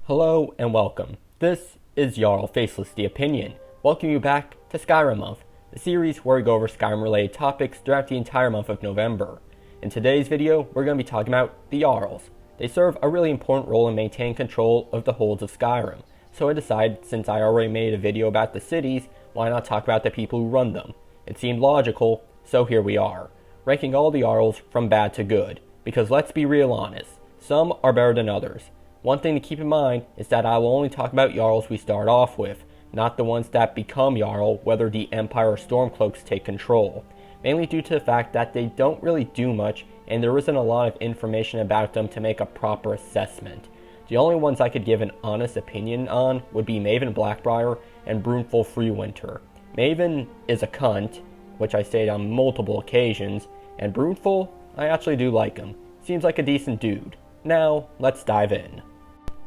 Hello and welcome. This is Jarl Faceless the Opinion. Welcome you back to Skyrim Month, the series where we go over Skyrim related topics throughout the entire month of November. In today's video, we're going to be talking about the Jarls. They serve a really important role in maintaining control of the holds of Skyrim. So I decided, since I already made a video about the cities, why not talk about the people who run them? It seemed logical, so here we are, ranking all the Jarls from bad to good. Because let's be real honest, some are better than others. One thing to keep in mind is that I will only talk about Jarls we start off with, not the ones that become Jarl whether the Empire or Stormcloaks take control, mainly due to the fact that they don't really do much and there isn't a lot of information about them to make a proper assessment. The only ones I could give an honest opinion on would be Maven Blackbriar and Brunful Freewinter. Maven is a cunt, which I stated on multiple occasions, and Brunful, I actually do like him. Seems like a decent dude. Now, let's dive in.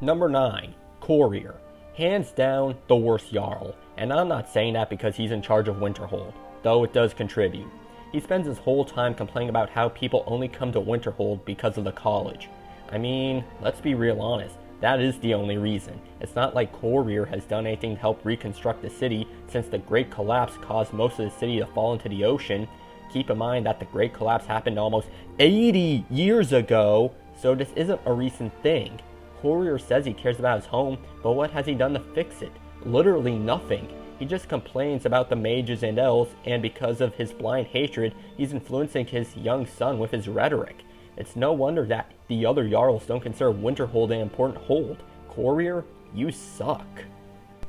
Number 9. Korir. Hands down, the worst Jarl, and I'm not saying that because he's in charge of Winterhold, though it does contribute. He spends his whole time complaining about how people only come to Winterhold because of the college. I mean, let's be real honest, that is the only reason. It's not like Korir has done anything to help reconstruct the city since the Great Collapse caused most of the city to fall into the ocean. Keep in mind that the Great Collapse happened almost 80 years ago, so this isn't a recent thing. Korir says he cares about his home, but what has he done to fix it? Literally nothing. He just complains about the mages and elves, and because of his blind hatred, he's influencing his young son with his rhetoric. It's no wonder that the other Jarls don't consider Winterhold an important hold. Korir, you suck.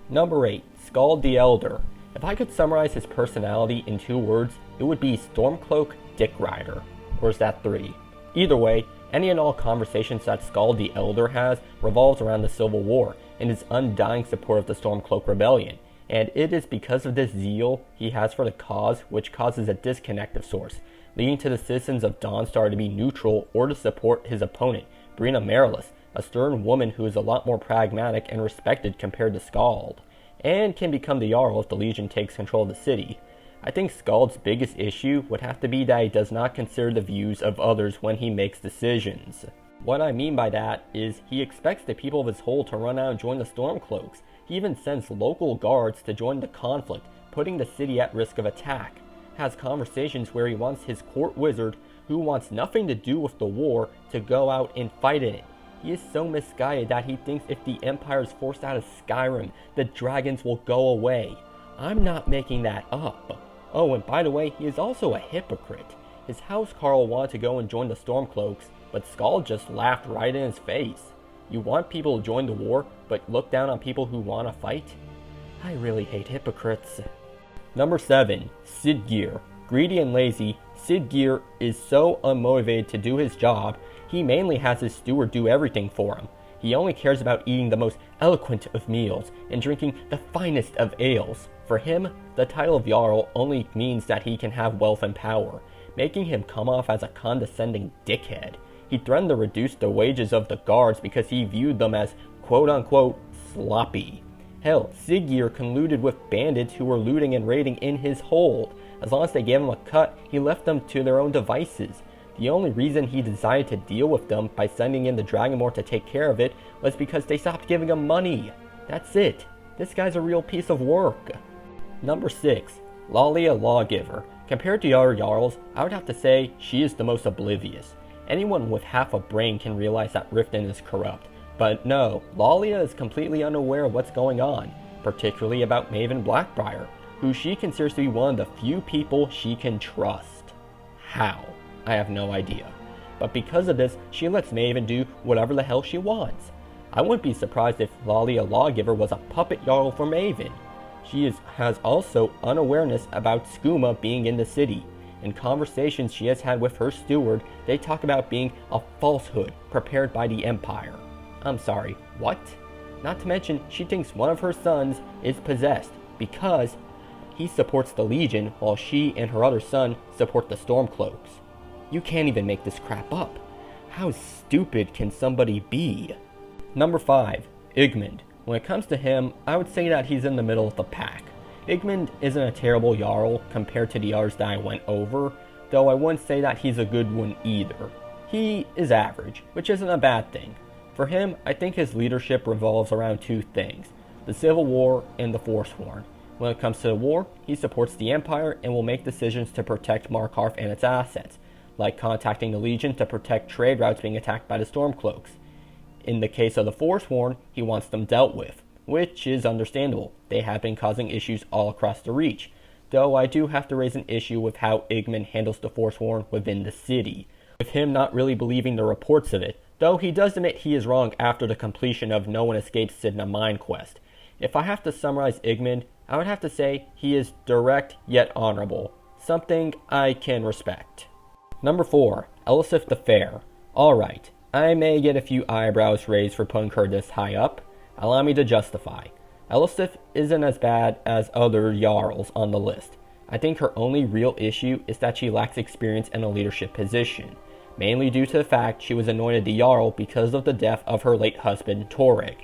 Number 8. Skald the Elder. If I could summarize his personality in 2 words, it would be Stormcloak Dick Rider. Or is that 3? Either way, any and all conversations that Skald the Elder has revolves around the Civil War and his undying support of the Stormcloak Rebellion, and it is because of this zeal he has for the cause which causes a disconnect of sorts, leading to the citizens of Dawnstar to be neutral or to support his opponent, Brina Marilis, a stern woman who is a lot more pragmatic and respected compared to Skald, and can become the Jarl if the Legion takes control of the city. I think Skald's biggest issue would have to be that he does not consider the views of others when he makes decisions. What I mean by that is he expects the people of his hold to run out and join the Stormcloaks. He even sends local guards to join the conflict, putting the city at risk of attack. Has conversations where he wants his court wizard, who wants nothing to do with the war, to go out and fight in it. He is so misguided that he thinks if the Empire is forced out of Skyrim, the dragons will go away. I'm not making that up. Oh, and by the way, he is also a hypocrite. His housecarl wanted to go and join the Stormcloaks, but Skald just laughed right in his face. You want people to join the war, but look down on people who want to fight? I really hate hypocrites. Number 7. Siddgeir. Greedy and lazy, Siddgeir is so unmotivated to do his job, he mainly has his steward do everything for him. He only cares about eating the most eloquent of meals and drinking the finest of ales. For him, the title of Jarl only means that he can have wealth and power, making him come off as a condescending dickhead. He threatened to reduce the wages of the guards because he viewed them as quote-unquote sloppy. Hell, Siddgeir colluded with bandits who were looting and raiding in his hold. As long as they gave him a cut, he left them to their own devices. The only reason he decided to deal with them by sending in the Dragonborn to take care of it was because they stopped giving him money. That's it. This guy's a real piece of work. Number 6. Laila Law Giver. Compared to other Jarls, I would have to say she is the most oblivious. Anyone with half a brain can realize that Riften is corrupt. But no, Laila is completely unaware of what's going on, particularly about Maven Blackbriar, who she considers to be one of the few people she can trust. How? I have no idea. But because of this, she lets Maven do whatever the hell she wants. I wouldn't be surprised if Laila Law Giver was a puppet Jarl for Maven. She has also unawareness about skooma being in the city. In conversations she has had with her steward, they talk about being a falsehood prepared by the Empire. I'm sorry, what? Not to mention, she thinks one of her sons is possessed because he supports the Legion while she and her other son support the Stormcloaks. You can't even make this crap up. How stupid can somebody be? Number 5. Igmund. When it comes to him, I would say that he's in the middle of the pack. Igmund isn't a terrible Jarl compared to the others that I went over, though I wouldn't say that he's a good one either. He is average, which isn't a bad thing. For him, I think his leadership revolves around two things: the Civil War and the Forsworn. When it comes to the war, he supports the Empire and will make decisions to protect Markarth and its assets, like contacting the Legion to protect trade routes being attacked by the Stormcloaks. In the case of the Forsworn, he wants them dealt with, which is understandable. They have been causing issues all across the Reach, though I do have to raise an issue with how Igmund handles the Forsworn within the city, with him not really believing the reports of it, though he does admit he is wrong after the completion of No One Escapes Sidna Mine quest. If I have to summarize Igmund, I would have to say he is direct yet honorable, something I can respect. Number 4. Elisif the Fair. Alright, I may get a few eyebrows raised for putting her this high up. Allow me to justify. Elisif isn't as bad as other Jarls on the list. I think her only real issue is that she lacks experience in a leadership position, mainly due to the fact she was anointed the Jarl because of the death of her late husband Torrik,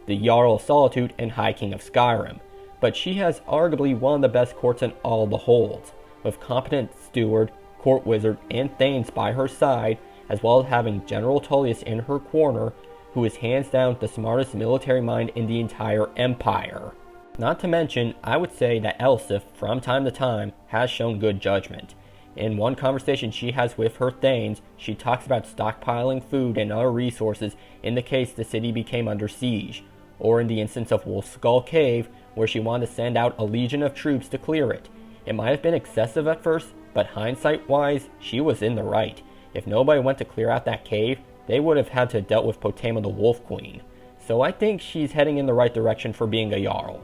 the Jarl of Solitude and High King of Skyrim. But she has arguably one of the best courts in all the holds, with competent steward, court wizard, and thanes by her side, as well as having General Tullius in her corner, who is hands down the smartest military mind in the entire empire. Not to mention, I would say that Elisif, from time to time, has shown good judgment. In one conversation she has with her thanes, she talks about stockpiling food and other resources in the case the city became under siege, or in the instance of Wolf Skull Cave, where she wanted to send out a legion of troops to clear it. It might have been excessive at first, but hindsight-wise, she was in the right. If nobody went to clear out that cave, they would have had to dealt with Potema the Wolf Queen. So I think she's heading in the right direction for being a Jarl.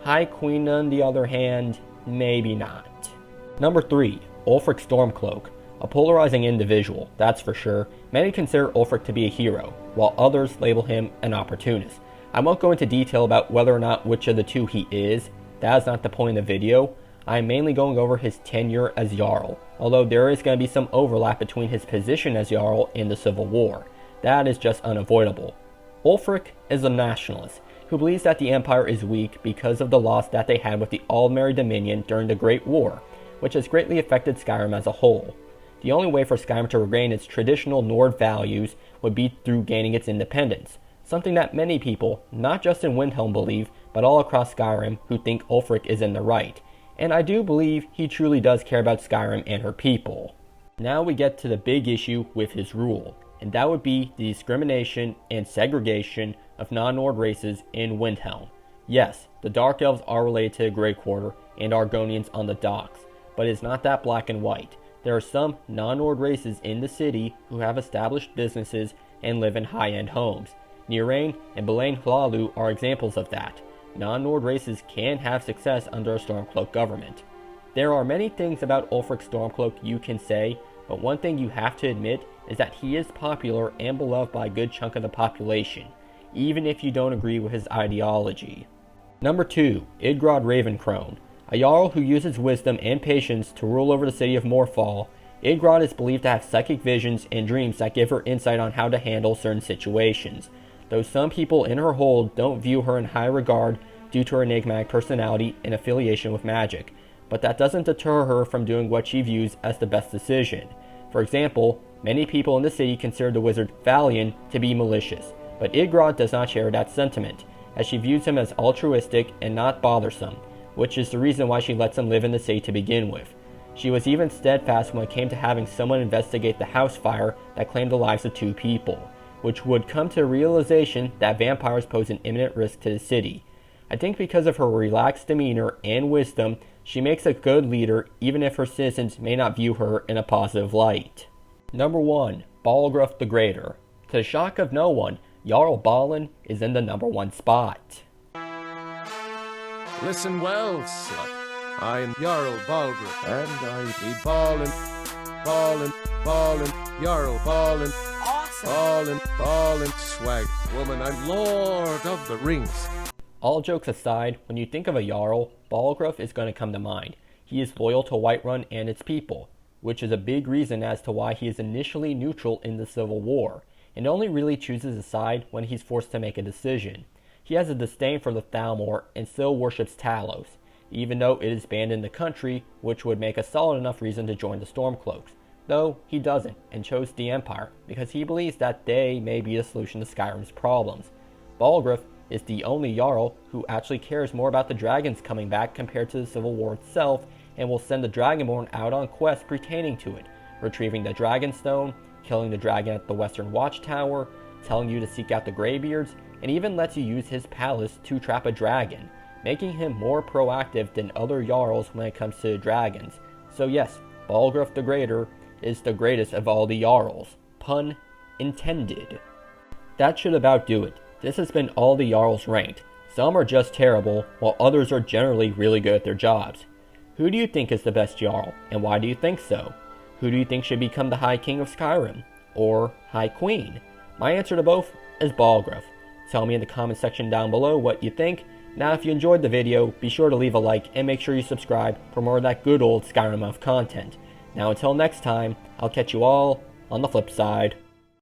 High Queen, on the other hand, maybe not. Number 3. Ulfric Stormcloak. A polarizing individual, that's for sure. Many consider Ulfric to be a hero, while others label him an opportunist. I won't go into detail about whether or not which of the two he is. That is not the point of the video. I am mainly going over his tenure as Jarl, although there is going to be some overlap between his position as Jarl and the Civil War. That is just unavoidable. Ulfric is a nationalist who believes that the Empire is weak because of the loss that they had with the Aldmeri Dominion during the Great War, which has greatly affected Skyrim as a whole. The only way for Skyrim to regain its traditional Nord values would be through gaining its independence, something that many people, not just in Windhelm, believe, but all across Skyrim who think Ulfric is in the right. And I do believe he truly does care about Skyrim and her people. Now we get to the big issue with his rule, and that would be the discrimination and segregation of non-Nord races in Windhelm. Yes, the Dark Elves are related to the Grey Quarter and Argonians on the docks, but it's not that black and white. There are some non-Nord races in the city who have established businesses and live in high-end homes. Nirain and Belain Hlalu are examples of that. Non-Nord races can have success under a Stormcloak government. There are many things about Ulfric Stormcloak you can say, but one thing you have to admit is that he is popular and beloved by a good chunk of the population, even if you don't agree with his ideology. Number 2. Idgrod Ravencrone. A Jarl who uses wisdom and patience to rule over the city of Morfall, Idgrod is believed to have psychic visions and dreams that give her insight on how to handle certain situations. Though some people in her hold don't view her in high regard due to her enigmatic personality and affiliation with magic, but that doesn't deter her from doing what she views as the best decision. For example, many people in the city consider the wizard Valian to be malicious, but Idgrod does not share that sentiment, as she views him as altruistic and not bothersome, which is the reason why she lets him live in the city to begin with. She was even steadfast when it came to having someone investigate the house fire that claimed the lives of 2 people, which would come to the realization that vampires pose an imminent risk to the city. I think because of her relaxed demeanor and wisdom, she makes a good leader even if her citizens may not view her in a positive light. Number 1. Balgruuf the Greater. To the shock of no one, Jarl Balin is in the number 1 spot. Listen well, slut. I am Jarl Balgruuf, and I be ballin', Jarl ballin'. Ballin', swag. Woman, I'm Lord of the Rings. All jokes aside, when you think of a Jarl, Balgruuf is going to come to mind. He is loyal to Whiterun and its people, which is a big reason as to why he is initially neutral in the Civil War, and only really chooses a side when he's forced to make a decision. He has a disdain for the Thalmor and still worships Talos, even though it is banned in the country, which would make a solid enough reason to join the Stormcloaks, though he doesn't and chose the Empire because he believes that they may be the solution to Skyrim's problems. Balgruuf is the only Jarl who actually cares more about the dragons coming back compared to the Civil War itself, and will send the Dragonborn out on quests pertaining to it, retrieving the Dragonstone, killing the dragon at the Western Watchtower, telling you to seek out the Greybeards, and even lets you use his palace to trap a dragon, making him more proactive than other Jarls when it comes to dragons. So yes, Balgruuf the Greater is the greatest of all the Jarls. Pun intended. That should about do it. This has been all the Jarls ranked. Some are just terrible, while others are generally really good at their jobs. Who do you think is the best Jarl, and why do you think so? Who do you think should become the High King of Skyrim? Or High Queen? My answer to both is Balgruuf. Tell me in the comment section down below what you think. Now if you enjoyed the video, be sure to leave a like and make sure you subscribe for more of that good old Skyrim content. Now until next time, I'll catch you all on the flip side.